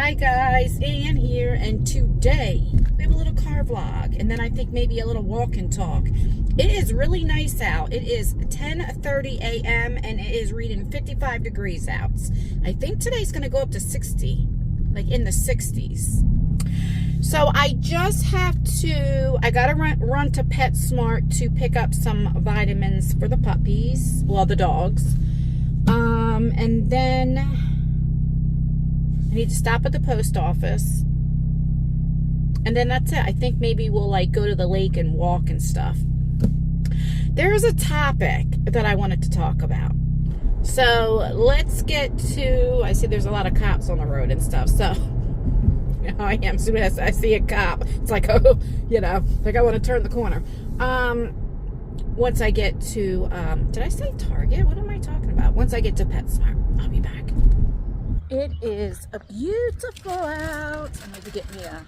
Hi guys, Ann here, and today we have a little car vlog, and then I think maybe a little walk and talk. It is really nice out. It is 10:30 a.m. and it is reading 55 degrees out. I think today's going to go up to 60, like in the 60s. So I just have to, I got to run to PetSmart to pick up some vitamins for the puppies, well, the dogs. And then I need to stop at the post office. And then that's it. I think maybe we'll like go to the lake and walk and stuff. There's a topic that I wanted to talk about. So let's get to, I see there's a lot of cops on the road and stuff. So I am, as soon as I see a cop, it's like, oh, you know, like I want to turn the corner. Once I get to, did I say Target? What am I talking about? Once I get to PetSmart, I'll be back. It is a beautiful out. I'm going to get me a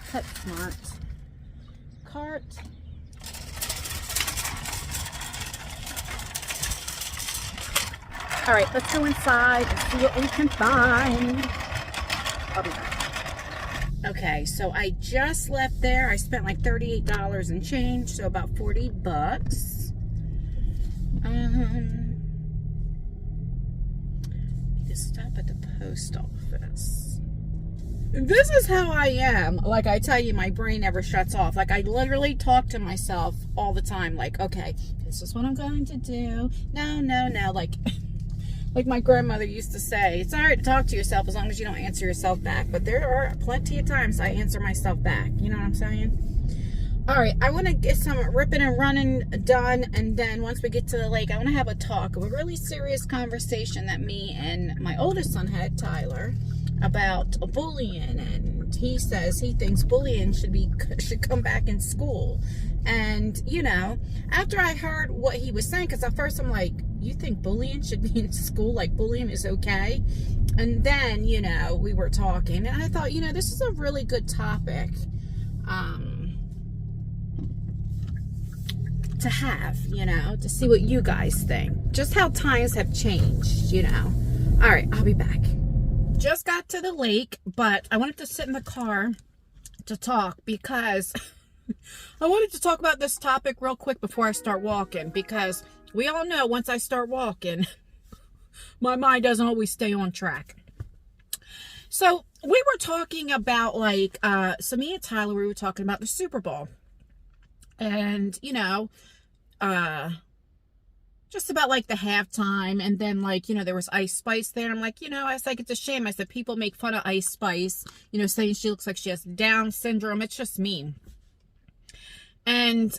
PetSmart cart. All right, let's go inside and see what we can find. I'll be back. Okay, so I just left there. I spent like $38 and change, so about 40 bucks. Need to stop at the post office. This is how I am. Like I tell you, my brain never shuts off. Like I literally talk to myself all the time. Like, okay, this is what I'm going to do. No, no, no. Like my grandmother used to say, it's all right to talk to yourself as long as you don't answer yourself back. But there are plenty of times I answer myself back. You know what I'm saying? All right, I want to get some ripping and running done. And then once we get to the lake, I want to have a talk, a really serious conversation that me and my oldest son had, Tyler, about bullying. And he says he thinks bullying should come back in school. And, you know, after I heard what he was saying, because at first I'm like, you think bullying should be in school? Like bullying is okay? And then, you know, we were talking and I thought, you know, this is a really good topic to have, you know, to see what you guys think. Just how times have changed, you know. All right, I'll be back. Just got to the lake, but I wanted to sit in the car to talk because I wanted to talk about this topic real quick before I start walking, because we all know once I start walking, my mind doesn't always stay on track. So we were talking about like, so me and Tyler, we were talking about the Super Bowl. And, you know, just about like the halftime. And then like, you know, there was Ice Spice there. And I'm like, you know, I was like, it's a shame. I said, people make fun of Ice Spice, you know, saying she looks like she has Down syndrome. It's just mean. And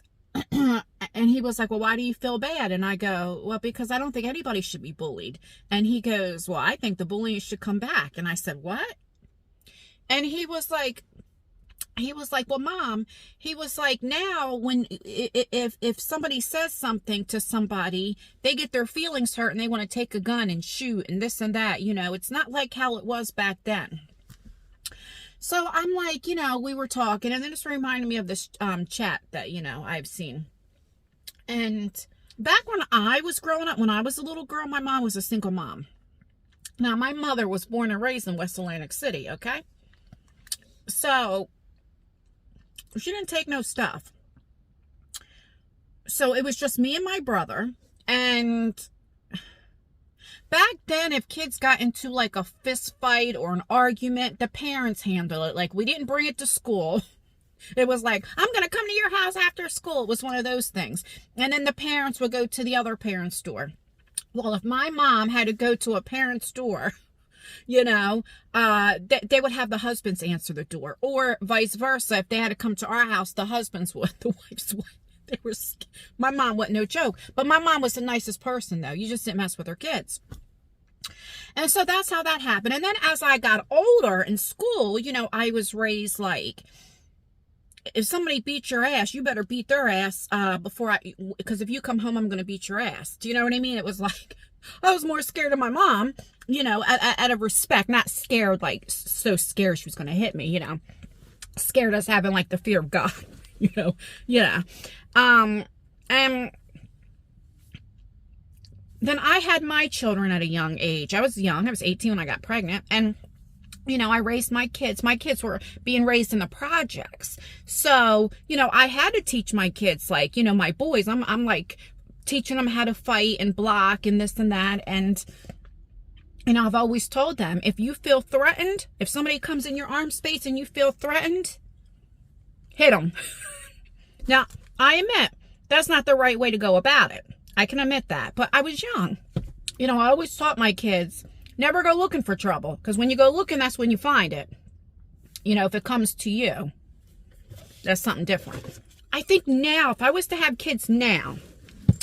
he was like, well, why do you feel bad? And I go, well, because I don't think anybody should be bullied. And he goes, well, I think the bullying should come back. And I said, what? And he was like, well, Mom, he was like, now when, if somebody says something to somebody, they get their feelings hurt and they want to take a gun and shoot and this and that, you know, it's not like how it was back then. So I'm like, you know, we were talking, and then it's reminded me of this chat that, you know, I've seen. And back when I was growing up, when I was a little girl, my mom was a single mom. Now, my mother was born and raised in West Atlantic City, okay? So she didn't take no stuff. So it was just me and my brother. And back then, if kids got into like a fist fight or an argument, the parents handle it. Like, we didn't bring it to school. It was like, I'm going to come to your house after school. It was one of those things. And then the parents would go to the other parent's door. Well, if my mom had to go to a parent's door, you know, they would have the husbands answer the door, or vice versa. If they had to come to our house, the husbands would, the wives would. My mom wasn't no joke, but my mom was the nicest person though. You just didn't mess with her kids. And so that's how that happened. And then as I got older in school, you know, I was raised like, if somebody beats your ass, you better beat their ass because if you come home, I'm going to beat your ass. Do you know what I mean? It was like, I was more scared of my mom, you know, out of respect, not scared, like so scared she was going to hit me, you know, scared as having like the fear of God, you know, yeah. And then I had my children at a young age. I was young. I was 18 when I got pregnant. And I raised my kids. My kids were being raised in the projects. So, I had to teach my kids, like, my boys, I'm like teaching them how to fight and block and this and that. And, I've always told them, if you feel threatened, if somebody comes in your arm space and you feel threatened, hit them. Now, I admit that's not the right way to go about it. I can admit that, but I was young. I always taught my kids, never go looking for trouble, because when you go looking, that's when you find it. If it comes to you, that's something different. I think now, if I was to have kids now,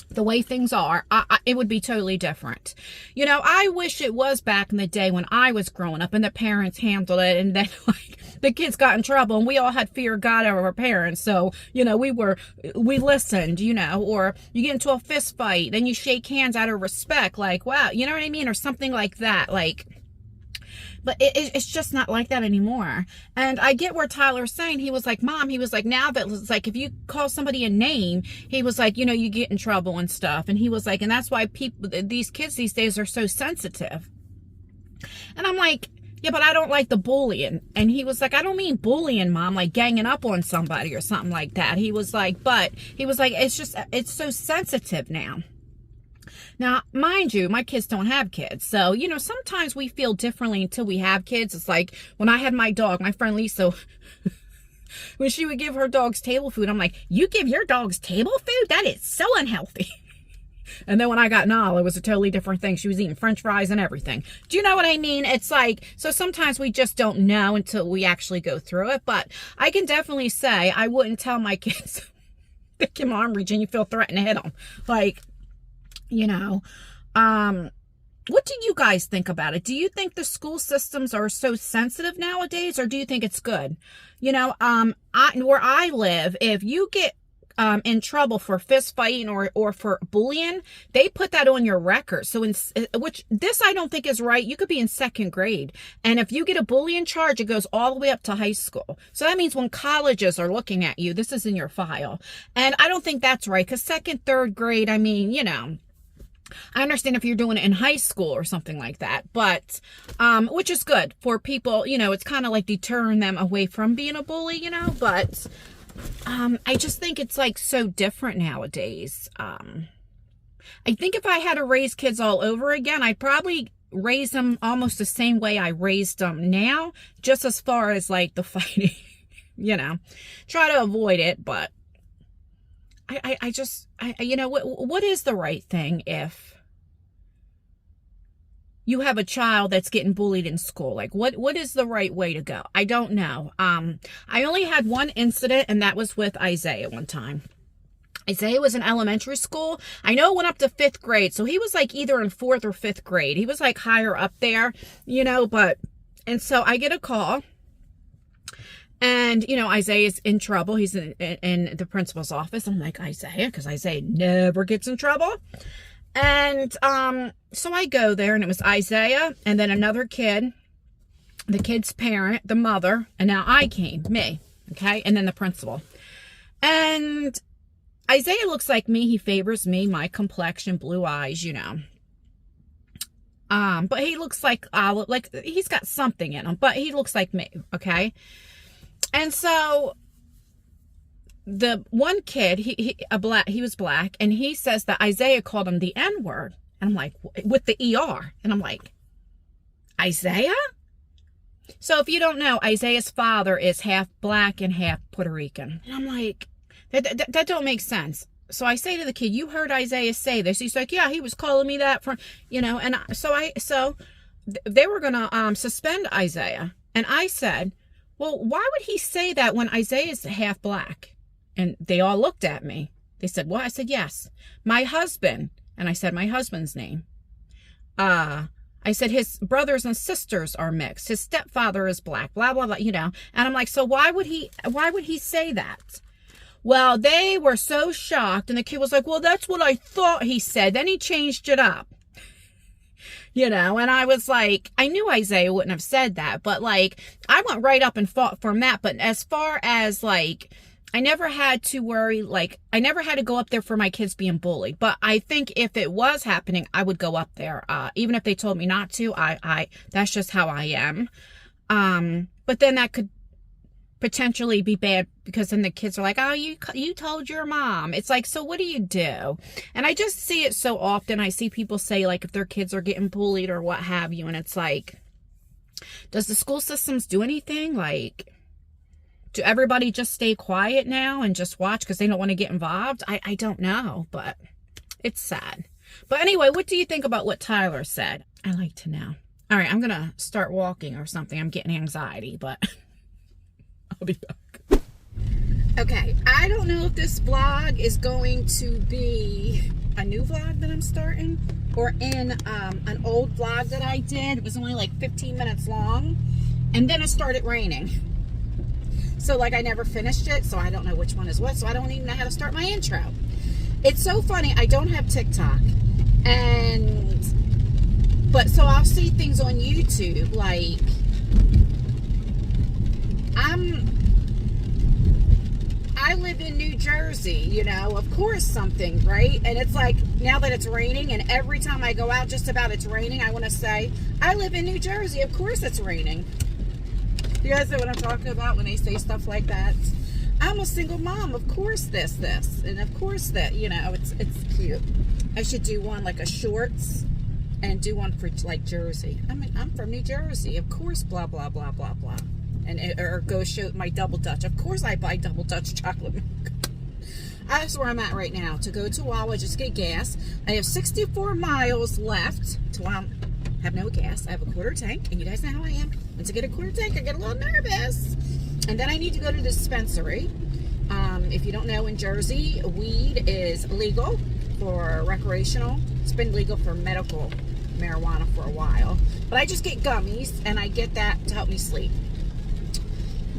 the way things are, it would be totally different. I wish it was back in the day when I was growing up and the parents handled it, and then like the kids got in trouble and we all had fear of God over our parents. So, we listened, or you get into a fist fight, then you shake hands out of respect, like, wow, you know what I mean? Or something like that. Like, but it's just not like that anymore. And I get where Tyler's saying, he was like, Mom, he was like, now that it's like, if you call somebody a name, he was like, you get in trouble and stuff. And he was like, and that's why these kids these days are so sensitive. And I'm like, yeah, but I don't like the bullying. And he was like, I don't mean bullying, Mom, like ganging up on somebody or something like that. He was like, it's so sensitive now. Now, mind you, my kids don't have kids. So, sometimes we feel differently until we have kids. It's like when I had my dog, my friend Lisa, when she would give her dogs table food, I'm like, you give your dogs table food? That is so unhealthy. And then when I got Nala, it was a totally different thing. She was eating French fries and everything. Do you know what I mean? It's like, so sometimes we just don't know until we actually go through it. But I can definitely say I wouldn't tell my kids, pick your arm reach and you feel threatened to hit them. Like, what do you guys think about it? Do you think the school systems are so sensitive nowadays, or do you think it's good? Where I live, if you get in trouble for fist fighting or for bullying, they put that on your record. So which this I don't think is right. You could be in 2nd grade, and if you get a bullying charge, it goes all the way up to high school. So that means when colleges are looking at you, this is in your file. And I don't think that's right, because 2nd, 3rd grade, I mean, I understand if you're doing it in high school or something like that, but, which is good for people, it's kind of like deterring them away from being a bully, but, I just think it's like so different nowadays. I think if I had to raise kids all over again, I'd probably raise them almost the same way I raised them now, just as far as like the fighting, try to avoid it, but what is the right thing if you have a child that's getting bullied in school? Like, what is the right way to go? I don't know. I only had one incident, and that was with Isaiah one time. Isaiah was in elementary school. I know it went up to 5th grade, so he was like either in 4th or 5th grade. He was like higher up there, and so I get a call. And, Isaiah's in trouble. He's in the principal's office. I'm like, Isaiah, because Isaiah never gets in trouble. And so I go there, and it was Isaiah and then another kid, the kid's parent, the mother, and now I came, me, okay, and then the principal. And Isaiah looks like me. He favors me, my complexion, blue eyes, But he looks like he's got something in him, but he looks like me, okay? And so the one kid, he was black, and he says that Isaiah called him the N-word. And I'm like, with the ER. And I'm like, Isaiah? So if you don't know, Isaiah's father is half black and half Puerto Rican. And I'm like, that don't make sense. So I say to the kid, you heard Isaiah say this? He's like, yeah, he was calling me that for, and so they were going to suspend Isaiah. And I said, well, why would he say that when Isaiah's half black? And they all looked at me. They said, what? I said, yes. My husband. And I said my husband's name. I said his brothers and sisters are mixed. His stepfather is black, blah, blah, blah, And I'm like, so why would he say that? Well, they were so shocked. And the kid was like, well, that's what I thought he said. Then he changed it up. And I was like, I knew Isaiah wouldn't have said that, but like, I went right up and fought for that. But as far as like, I never had to worry, like, I never had to go up there for my kids being bullied. But I think if it was happening, I would go up there. Even if they told me not to, that's just how I am. But then that could potentially be bad because then the kids are like, oh, you told your mom. It's like, so what do you do? And I just see it so often. I see people say, like, if their kids are getting bullied or what have you, and it's like, does the school systems do anything? Like, do everybody just stay quiet now and just watch because they don't want to get involved? I don't know, but it's sad. But anyway, what do you think about what Tyler said? I'd like to know. All right, I'm going to start walking or something. I'm getting anxiety, but I'll be back. Okay, I don't know if this vlog is going to be a new vlog that I'm starting or in an old vlog that I did. It was only like 15 minutes long, and then it started raining. So, like, I never finished it, so I don't know which one is what, so I don't even know how to start my intro. It's so funny, I don't have TikTok, but so I'll see things on YouTube, like, I live in New Jersey, you know, of course something, right? And it's like, now that it's raining, and every time I go out just about it's raining, I want to say, I live in New Jersey, of course it's raining. You guys know what I'm talking about when they say stuff like that? I'm a single mom, of course this, and of course that, you know, it's cute. I should do one like a shorts and do one for like Jersey. I mean, I'm from New Jersey, of course, blah, blah, blah, blah, blah. Or go show my double Dutch. Of course I buy double Dutch chocolate milk. That's where I'm at right now. To go to Wawa, just get gas. I have 64 miles left to have no gas. I have a quarter tank, and you guys know how I am. Once I get a quarter tank, I get a little nervous. And then I need to go to the dispensary. If you don't know, in Jersey, weed is legal for recreational. It's been legal for medical marijuana for a while. But I just get gummies, and I get that to help me sleep.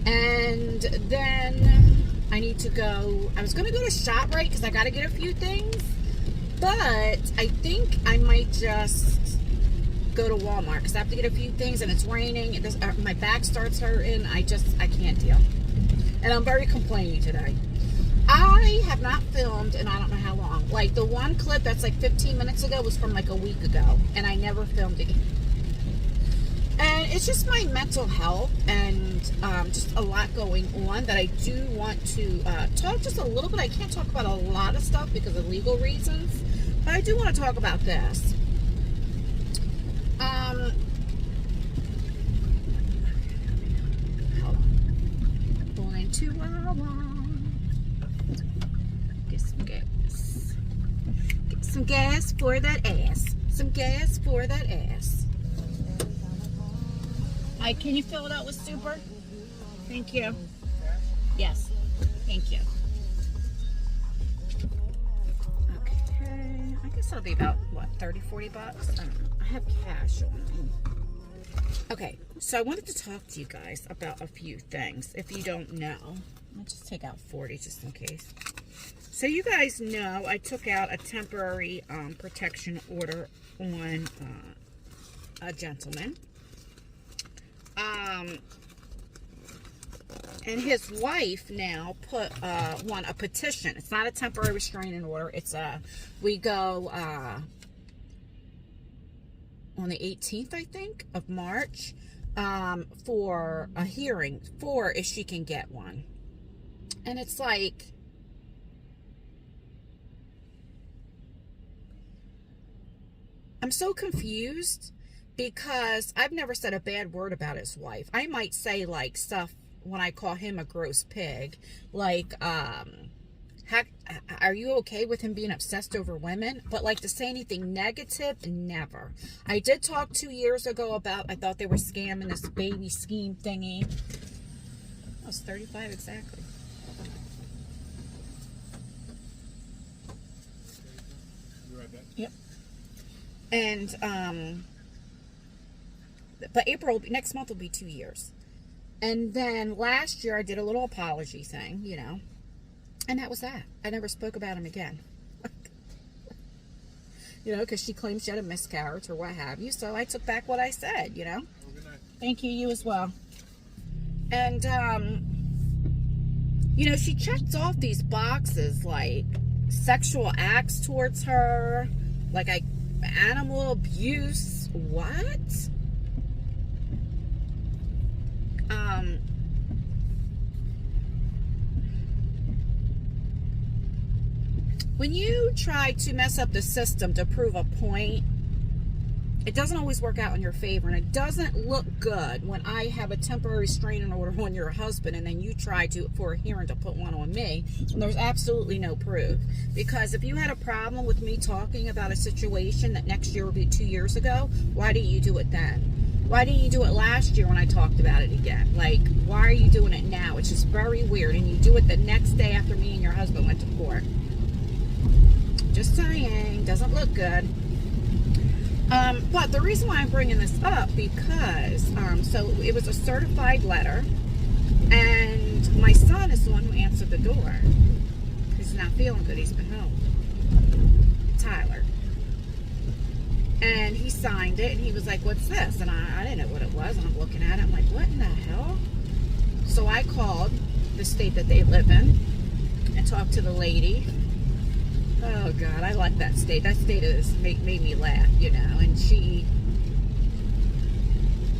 And then I need to go, I was going to go to ShopRite because I got to get a few things. But I think I might just go to Walmart because I have to get a few things, and it's raining. My back starts hurting. I can't deal. And I'm very complaining today. I have not filmed in I don't know how long. Like, the one clip that's like 15 minutes ago was from like a week ago, and I never filmed again. And it's just my mental health and just a lot going on that I do want to talk just a little bit. I can't talk about a lot of stuff because of legal reasons, but I do want to talk about this. Hold on. Going to Wawa. Get some gas. Get some gas for that ass. Some gas for that ass. Can you fill it out with super? Thank you. Yes. Thank you. Okay. I guess it'll be about, what, 30, 40 bucks? I don't know. I have cash on me. Okay. So I wanted to talk to you guys about a few things. If you don't know, I'll just take out 40 just in case. So you guys know I took out a temporary protection order on a gentleman. And his wife now put a petition. It's not a temporary restraining order. It's we go on the 18th, I think, of March for a hearing for if she can get one. And it's like, I'm so confused because I've never said a bad word about his wife. I might say like stuff when I call him a gross pig, like, are you okay with him being obsessed over women? But like to say anything negative, never. I did talk 2 years ago about, I thought they were scamming this baby scheme thingy. I was 35 exactly. You right back? Yep. And, but April, next month will be 2 years. And then last year I did a little apology thing, you know, and that was that. I never spoke about him again. You know, because she claims she had a miscarriage or what have you. So I took back what I said, you know. Oh, good night. Thank you, you as well. And, you know, she checked off these boxes like sexual acts towards her, like animal abuse. What? When you try to mess up the system to prove a point, it doesn't always work out in your favor, and it doesn't look good when I have a temporary restraining order on your husband and then you try to, for a hearing, to put one on me when there's absolutely no proof. Because if you had a problem with me talking about a situation that next year will be 2 years ago, why didn't you do it then? Why didn't you do it last year when I talked about it again? Like, why are you doing it now? It's just very weird, and you do it the next day after me and your husband went to court. Just saying, doesn't look good. But the reason why I'm bringing this up, because, so it was a certified letter, and my son is the one who answered the door. He's not feeling good. He's been home. Tyler. And he signed it, and he was like, what's this? And I didn't know what it was, and I'm looking at it. I'm like, what in the hell? So I called the state that they live in and talked to the lady. Oh, God, I like that state. That state has made me laugh, you know. And she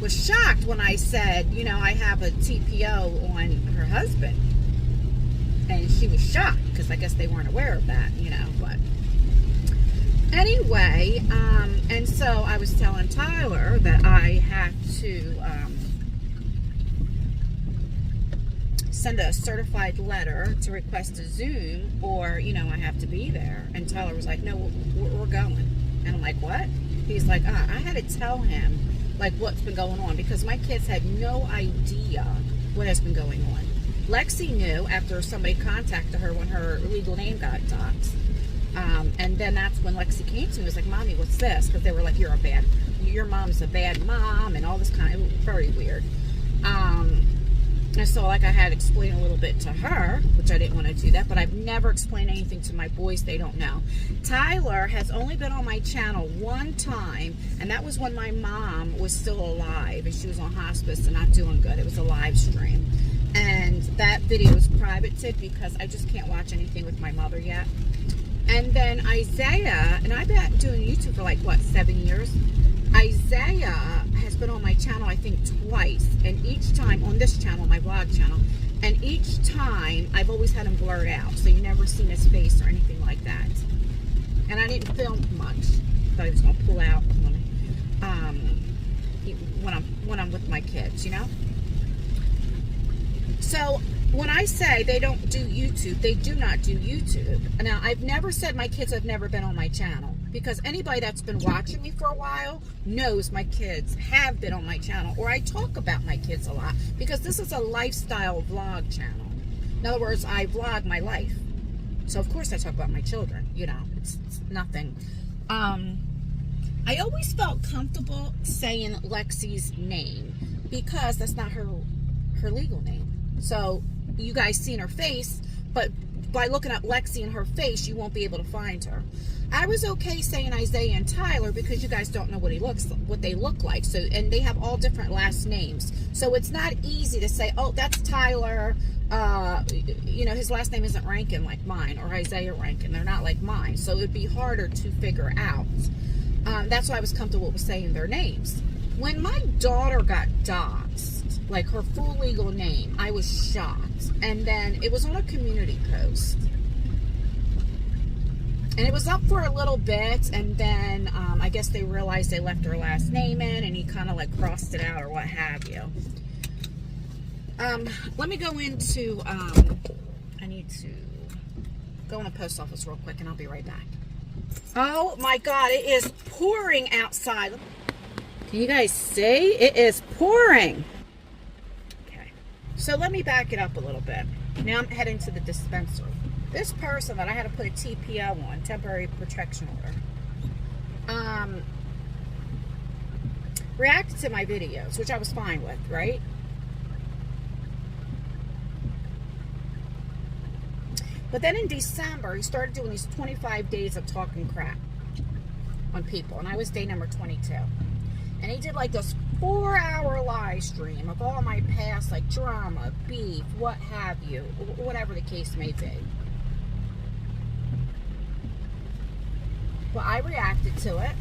was shocked when I said, you know, I have a TPO on her husband. And she was shocked because I guess they weren't aware of that, you know. But anyway, and so I was telling Tyler that I have to send a certified letter to request a Zoom, or, you know, I have to be there. And Tyler was like, no, we're going. And I'm like, what? He's like, I had to tell him, like, what's been going on, because my kids had no idea what has been going on. Lexi knew after somebody contacted her when her legal name got doxxed. And then that's when Lexi came to me and was like, Mommy, what's this? Because they were like, your mom's a bad mom, and all this kind of, it was very weird. And so, like, I had to explain a little bit to her, which I didn't want to do that, but I've never explained anything to my boys. They don't know. Tyler has only been on my channel one time, and that was when my mom was still alive, and she was on hospice and not doing good. It was a live stream. And that video is privated because I just can't watch anything with my mother yet. And then Isaiah, and I've been doing YouTube for, like, what, 7 years? Isaiah has been on my channel, I think, twice. And each time, on this channel, my vlog channel, and each time, I've always had him blurred out. So you never seen his face or anything like that. And I didn't film much. Thought he was going to pull out when I'm with my kids, you know? So when I say they don't do YouTube, they do not do YouTube. Now, I've never said my kids have never been on my channel, because anybody that's been watching me for a while knows my kids have been on my channel, or I talk about my kids a lot, because this is a lifestyle vlog channel. In other words, I vlog my life. So, of course, I talk about my children, you know, it's nothing. I always felt comfortable saying Lexi's name, because that's not her legal name. So, you guys seen her face, but by looking up Lexi and her face, you won't be able to find her. I was okay saying Isaiah and Tyler because you guys don't know what they look like. So, and they have all different last names. So it's not easy to say, oh, that's Tyler. You know, his last name isn't Rankin like mine, or Isaiah Rankin. They're not like mine. So it'd be harder to figure out. That's why I was comfortable with saying their names. When my daughter got doxxed, like her full legal name, I was shocked. And then it was on a community post. And it was up for a little bit, and then I guess they realized they left her last name in, and he kind of like crossed it out or what have you. Let me go into, I need to go in the post office real quick, and I'll be right back. Oh my God, it is pouring outside. Can you guys see? It is pouring. Okay, so let me back it up a little bit. Now I'm heading to the dispensary. This person that I had to put a TPO on, temporary protection order, reacted to my videos, which I was fine with, right? But then in December, he started doing these 25 days of talking crap on people, and I was day number 22. And he did like this 4-hour live stream of all my past, like drama, beef, what have you, whatever the case may be. Well, I reacted to it.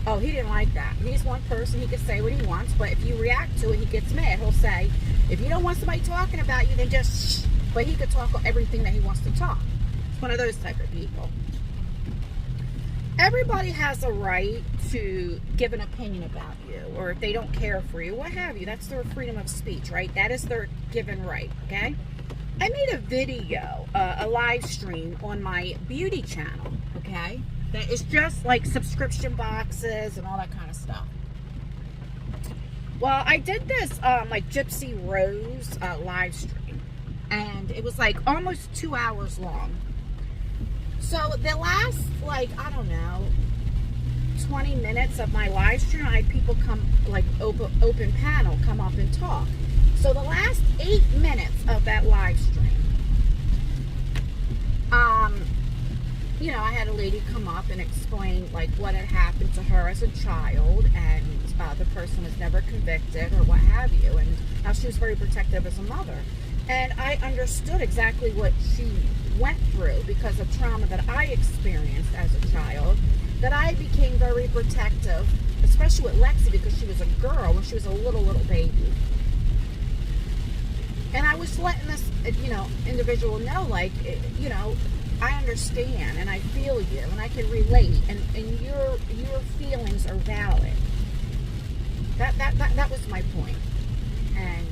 Oh, he didn't like that. He's one person, he can say what he wants, but if you react to it, he gets mad. He'll say, if you don't want somebody talking about you, then just shh. But he could talk everything that he wants to talk. It's one of those type of people. everybody has a right to give an opinion about you, or if they don't care for you, what have you. That's their freedom of speech, right? That is their given right, okay? I made a video, a live stream on my beauty channel, okay? That is just like subscription boxes and all that kind of stuff. Well, I did this like Gypsy Rose live stream, and it was like almost 2 hours long. So the last, like, I don't know, 20 minutes of my live stream, I had people come, like, open panel, come up and talk. So the last 8 minutes of that live stream, you know, I had a lady come up and explain, like, what had happened to her as a child, and the person was never convicted or what have you, and how she was very protective as a mother. And I understood exactly what she went through because of trauma that I experienced as a child, that I became very protective, especially with Lexi, because she was a girl when she was a little baby. And I was letting this, you know, individual know, like, you know, I understand and I feel you and I can relate, and your feelings are valid. That was my point. And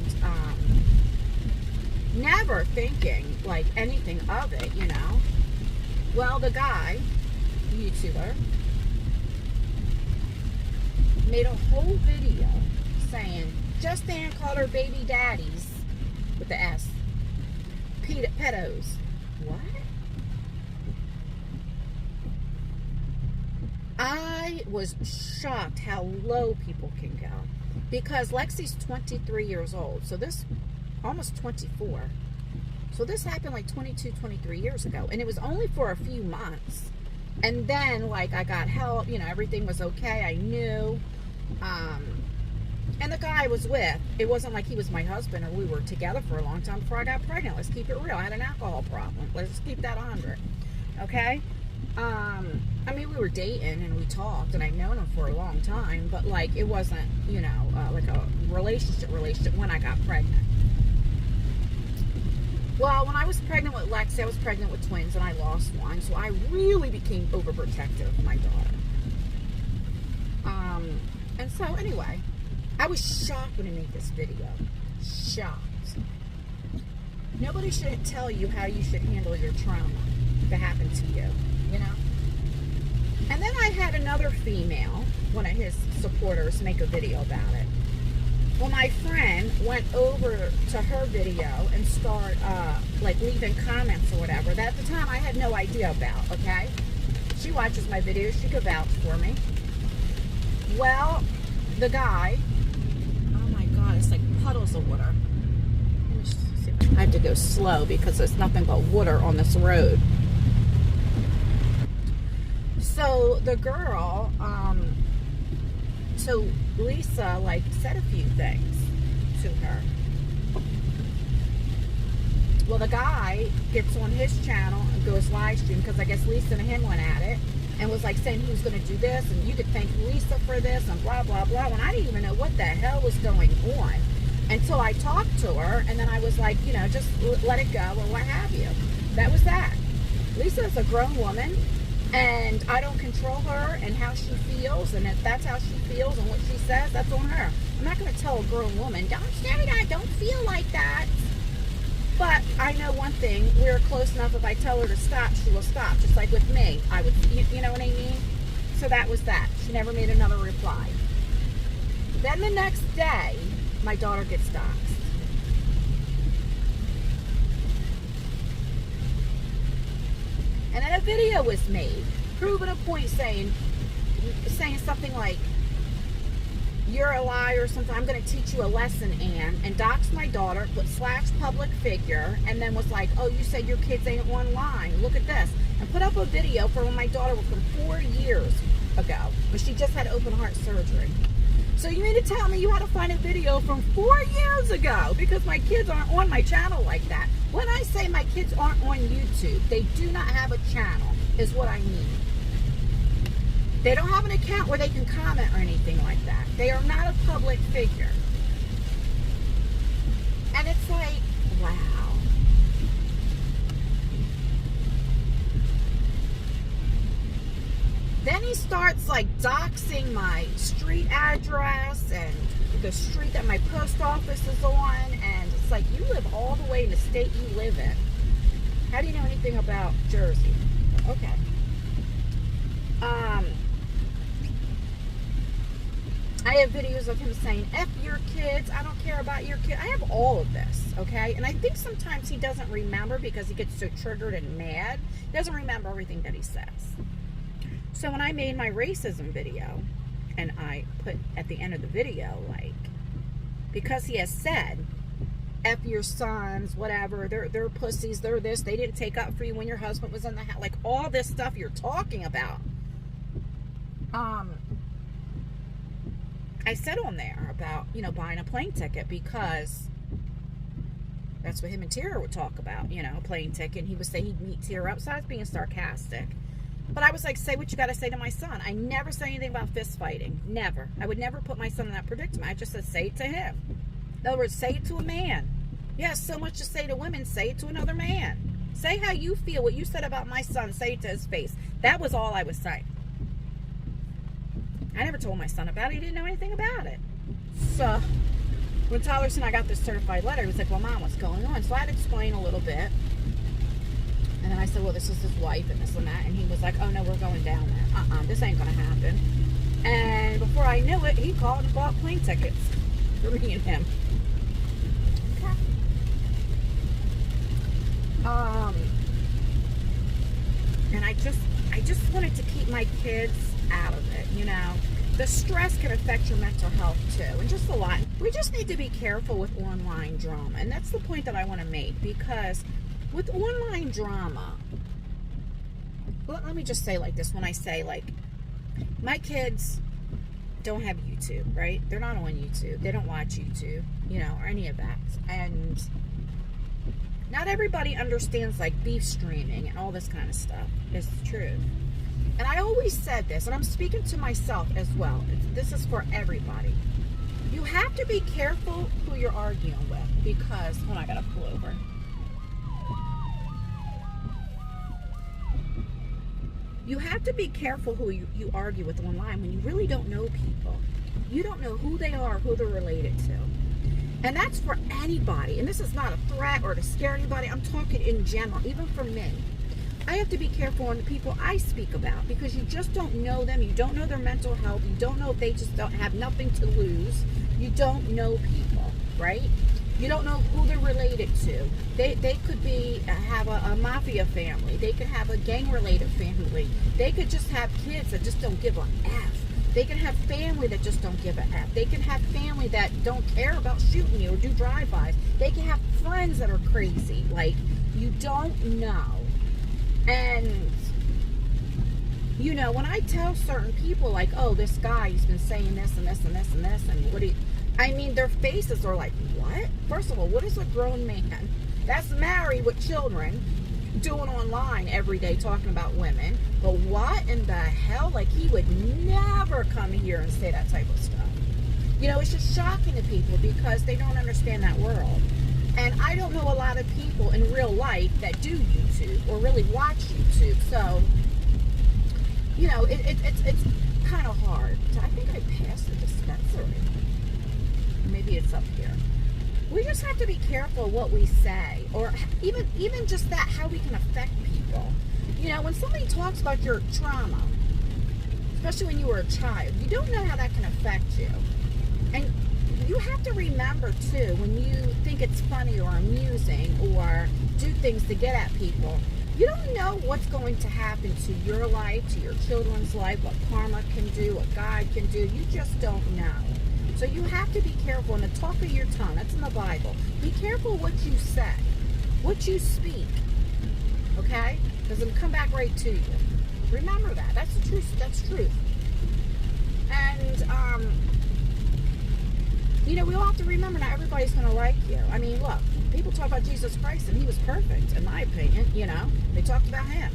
never thinking like anything of it, you know. Well, the guy, YouTuber, made a whole video saying Justin called her baby daddies with the S pedos. What? I was shocked how low people can go, because Lexi's 23 years old, so this, almost 24, so this happened like 22, 23 years ago, and it was only for a few months, and then, like, I got help, you know, everything was okay, I knew, and the guy I was with, it wasn't like he was my husband or we were together for a long time before I got pregnant. Let's keep it real. I had an alcohol problem. Let's keep that 100, okay? I mean, we were dating and we talked, and I'd known him for a long time, but, like, it wasn't, you know, like a relationship when I got pregnant. Well, when I was pregnant with Lexi, I was pregnant with twins, and I lost one, so I really became overprotective of my daughter. And so, anyway, I was shocked when I made this video. Shocked. Nobody should tell you how you should handle your trauma that happened to you, you know? And then I had another female, one of his supporters, make a video about it. Well, my friend went over to her video and start, like, leaving comments or whatever that at the time I had no idea about, okay? She watches my videos. She could vouch for me. Well, the guy, oh my God, it's like puddles of water. I have to go slow because there's nothing but water on this road. So the girl, so Lisa, like, said a few things to her. Well, the guy gets on his channel and goes live stream, because I guess Lisa and him went at it and was like saying he was going to do this and you could thank Lisa for this and blah, blah, blah. And I didn't even know what the hell was going on until I talked to her, and then I was like, you know, just let it go or what have you. That was that. Lisa is a grown woman, and I don't control her and how she feels, and if that's how she feels and what she says, that's on her. I'm not going to tell a grown woman, don't say that, don't feel like that. But I know one thing, we're close enough, if I tell her to stop, she will stop. Just like with me, I would, you know what I mean? So that was that. She never made another reply. Then the next day, my daughter gets doxxed. And then a video was made, proving a point, saying something like, you're a liar or something, I'm going to teach you a lesson, Ann, and doxed my daughter, put / public figure, and then was like, oh, you said your kids ain't online, look at this, and put up a video for when my daughter was from 4 years ago, when she just had open heart surgery. So you mean to tell me you had to find a video from 4 years ago, because my kids aren't on my channel like that? When I say my kids aren't on YouTube, they do not have a channel, is what I mean. They don't have an account where they can comment or anything like that. They are not a public figure. And it's like, wow. Then he starts like doxing my street address and the street that my post office is on, and it's like, you live all the way in the state you live in. How do you know anything about Jersey? Okay. I have videos of him saying, F your kids, I don't care about your kid. I have all of this, okay? And I think sometimes he doesn't remember because he gets so triggered and mad. He doesn't remember everything that he says. So when I made my racism video, and I put at the end of the video, like, because he has said, F your sons, whatever, they're pussies, they're this, they didn't take up for you when your husband was in the house, like all this stuff you're talking about. I said on there about, you know, buying a plane ticket, because that's what him and Tira would talk about, you know, a plane ticket. And he would say he'd meet Tira up. So I was being sarcastic. But I was like, say what you got to say to my son. I never say anything about fist fighting. Never. I would never put my son in that predicament. I just said, say it to him. In other words, say it to a man. You have so much to say to women, say it to another man. Say how you feel. What you said about my son, say it to his face. That was all I was saying. I never told my son about it. He didn't know anything about it. So when Tyler said I got this certified letter, he was like, well, Mom, what's going on? So I had to explain a little bit. And then I said, well, this is his wife and this and that. And he was like, oh, no, we're going down there. This ain't going to happen. And before I knew it, he called and bought plane tickets for me and him. Okay. And I just wanted to keep my kids out of it, you know. The stress can affect your mental health too, and just a lot. We just need to be careful with online drama, and that's the point that I want to make, because with online drama, let me just say like this, when I say, like, my kids don't have YouTube, right? They're not on YouTube. They don't watch YouTube, you know, or any of that. And not everybody understands like beef streaming and all this kind of stuff. It's the truth. And I always said this, and I'm speaking to myself as well. This is for everybody. You have to be careful who you're arguing with, because, hold on, I gotta pull over. You have to be careful who you argue with online when you really don't know people. You don't know who they are, who they're related to. And that's for anybody. And this is not a threat or to scare anybody. I'm talking in general, even for me. I have to be careful on the people I speak about, because you just don't know them. You don't know their mental health. You don't know if they just don't have nothing to lose. You don't know people, right? You don't know who they're related to. They could be have a mafia family. They could have a gang-related family. They could just have kids that just don't give a F. They can have family that just don't give a F. They can have family that don't care about shooting you or do drive-bys. They can have friends that are crazy. Like, you don't know. And, you know, when I tell certain people, like, oh, this guy, he's been saying this and this and this and this, and what I mean, their faces are like, what? First of all, what is a grown man that's married with children doing online every day talking about women? But what in the hell? Like, he would never come here and say that type of stuff. You know, it's just shocking to people because they don't understand that world. And I don't know a lot of people in real life that do YouTube or really watch YouTube. So, you know, it's kind of hard. I think I passed the dispensary. Maybe it's up here. We just have to be careful what we say, or even just that, how we can affect people. You know, when somebody talks about your trauma, especially when you were a child, you don't know how that can affect you. And you have to remember, too, when you think it's funny or amusing or do things to get at people, you don't know what's going to happen to your life, to your children's life, what karma can do, what God can do. You just don't know. So you have to be careful in the talk of your tongue. That's in the Bible. Be careful what you say, what you speak, okay? Because it'll come back right to you. Remember that. That's the truth. That's truth. And, you know, we all have to remember not everybody's going to like you. I mean, look, people talk about Jesus Christ, and he was perfect, in my opinion, you know. They talked about him.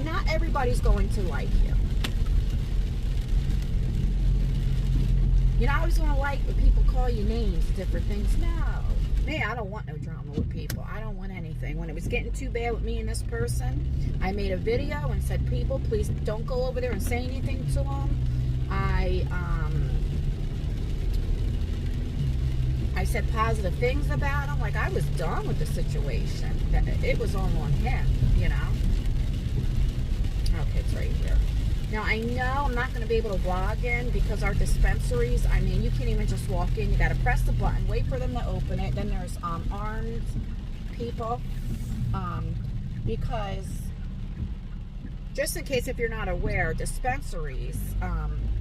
Not everybody's going to like you. You're not always going to like when people call you names, different things. No. Me, I I don't want no drama with people. I don't want anything. When it was getting too bad with me and this person, I made a video and said, people, please don't go over there and say anything to them. I said positive things about him. Like, I was done with the situation. It was all on him, you know. Okay, it's right here. Now, I know I'm not going to be able to vlog in because our dispensaries, I mean, you can't even just walk in. You got to press the button, wait for them to open it. Then there's armed people. Because, just in case if you're not aware, dispensaries,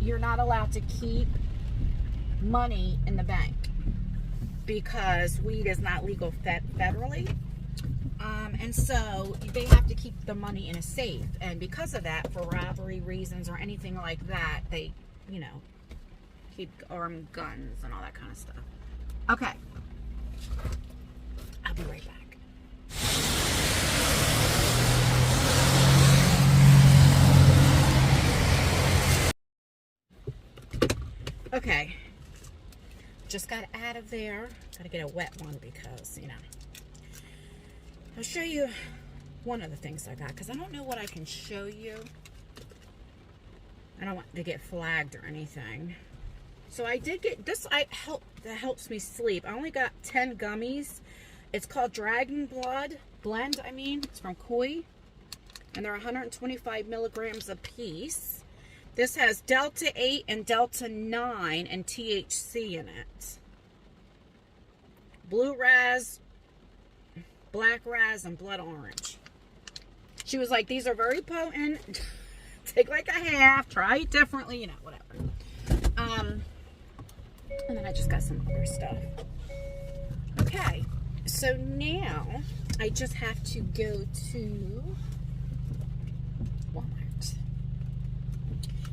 you're not allowed to keep money in the bank because weed is not legal federally. And so they have to keep the money in a safe. And because of that, for robbery reasons or anything like that, they, you know, keep armed guns and all that kind of stuff. Okay. I'll be right back. Okay. Just got out of there. Got to get a wet one because, you know. I'll show you one of the things I got because I don't know what I can show you. I don't want to get flagged or anything. So I did get this. That helps me sleep. I only got 10 gummies. It's called Dragon Blood Blend. I mean, it's from Koi, and they're 125 milligrams a piece. This has Delta 8 and Delta 9 and THC in it. Blue Raz, Black Raz, and Blood Orange. She was like, these are very potent. Take like a half. Try it differently. You know, whatever. And then I just got some other stuff. Okay. So now I just have to go to Walmart.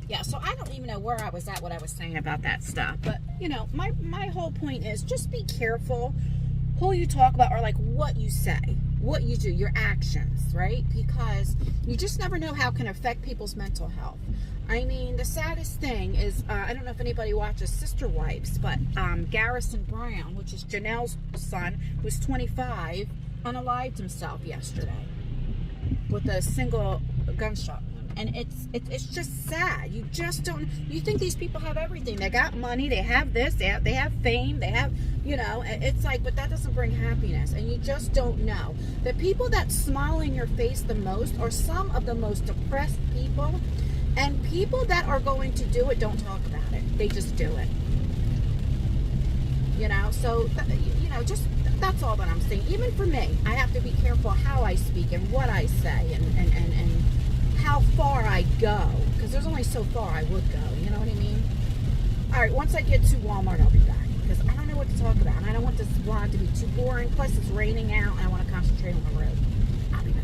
Yeah, so I don't even know where I was at, what I was saying about that stuff. But, you know, my whole point is just be careful who you talk about or like what you say, what you do, your actions, right? Because you just never know how it can affect people's mental health. I mean, the saddest thing is, I don't know if anybody watches Sister Wives, but Garrison Brown, which is Janelle's son, who's 25, unalived himself yesterday with a single gunshot wound. And it's just sad. You just don't, you think these people have everything. They got money, they have this, they have fame, they have, you know, it's like, but that doesn't bring happiness. And you just don't know. The people that smile in your face the most are some of the most depressed people. And people that are going to do it don't talk about it. They just do it. You know, so, you know, just, that's all that I'm saying. Even for me, I have to be careful how I speak and what I say and how far I go. Because there's only so far I would go, you know what I mean? All right, once I get to Walmart, I'll be back. Because I don't know what to talk about. And I don't want this vlog to be too boring. Plus, it's raining out, and I want to concentrate on the road. I'll be back.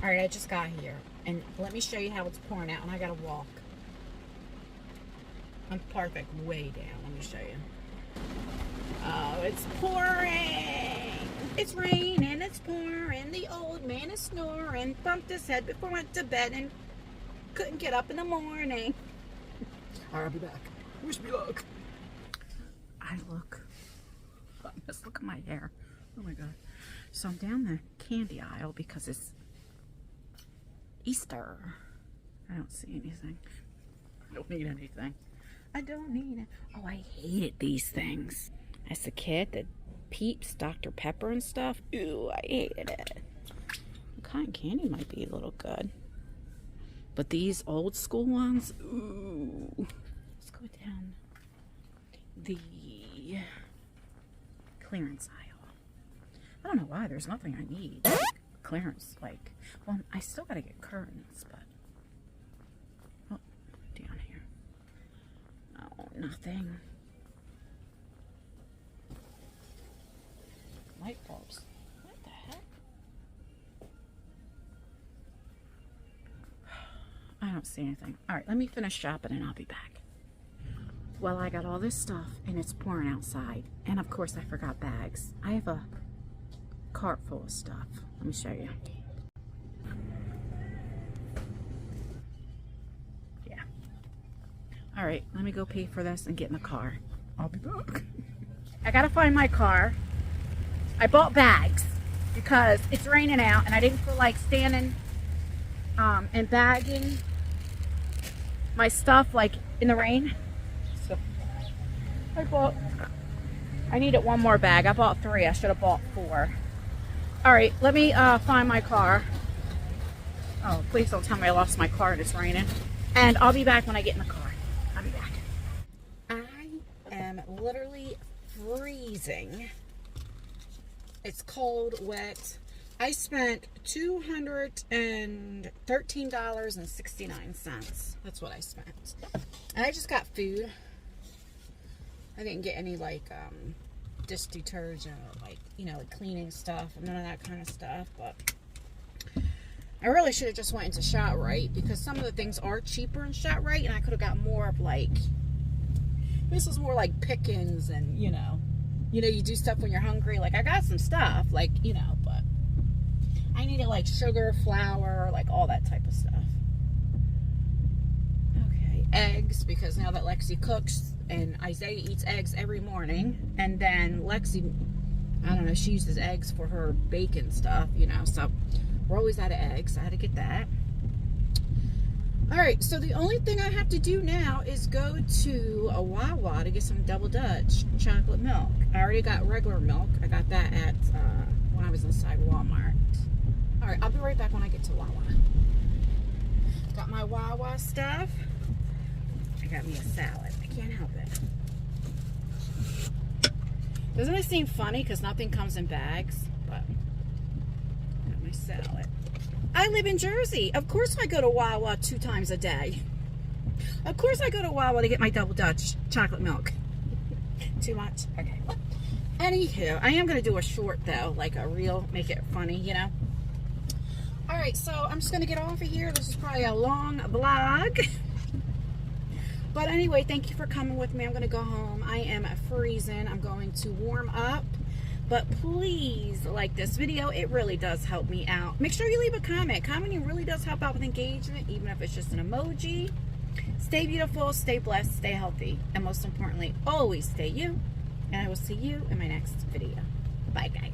All right, I just got here, and let me show you how it's pouring out, and I gotta walk. I'm parked like way down. Let me show you. Oh, it's pouring. It's raining, it's pouring. The old man is snoring. Bumped his head before he went to bed and couldn't get up in the morning. All right, I'll be back. Wish me luck. I look. Just look at my hair. Oh my God. So I'm down the candy aisle because it's Easter. I don't see anything. I don't need anything. I don't need it. Oh, I hated these things. As a kid, the Peeps, Dr. Pepper and stuff. Ooh, I hated it. Cotton candy might be a little good. But these old school ones, ooh. Let's go down the clearance aisle. I don't know why. There's nothing I need. Clearance, like, well, I still gotta get curtains, but oh, down here. Oh, nothing. Light bulbs. What the heck? I don't see anything. All right, let me finish shopping and I'll be back. Well, I got all this stuff and it's pouring outside, and of course I forgot bags. I have a cart full of stuff. Let me show you. Yeah. All right, let me go pay for this and get in the car. I'll be back. I gotta find my car. I bought bags because it's raining out and I didn't feel like standing and bagging my stuff like in the rain. So I needed one more bag. I bought 3. I should have bought 4. All right, let me find my car. Oh, please don't tell me I lost my car and it's raining. And I'll be back when I get in the car. I'll be back. I am literally freezing. It's cold, wet. I spent $213.69. That's what I spent. And I just got food. I didn't get any like dish detergent or like, you know, like cleaning stuff and none of that kind of stuff, but I really should have just went into ShopRite because some of the things are cheaper in ShopRite and I could have got more of like, this is more like pickings and you do stuff when you're hungry. Like I got some stuff like, you know, but I needed like sugar, flour, like all that type of stuff. Okay, eggs, because now that Lexi cooks and Isaiah eats eggs every morning, and then Lexi, I don't know, she uses eggs for her bacon stuff, you know, so we're always out of eggs. I had to get that. All right, so the only thing I have to do now is go to a Wawa to get some Double Dutch chocolate milk. I already got regular milk. I got that at when I was inside Walmart. All right, I'll be right back when I get to Wawa. Got my Wawa stuff. I got me a salad. I can't help it. Doesn't it seem funny because nothing comes in bags? But got my salad. I live in Jersey. Of course I go to Wawa 2 times a day. Of course I go to Wawa to get my Double Dutch chocolate milk. Too much? Okay. Anywho, I am going to do a short though, like a reel, make it funny, you know. Alright, so I'm just going to get off of here. This is probably a long vlog. But anyway, thank you for coming with me. I'm going to go home. I am freezing. I'm going to warm up. But please like this video. It really does help me out. Make sure you leave a comment. Commenting really does help out with engagement, even if it's just an emoji. Stay beautiful, stay blessed, stay healthy. And most importantly, always stay you. And I will see you in my next video. Bye, guys.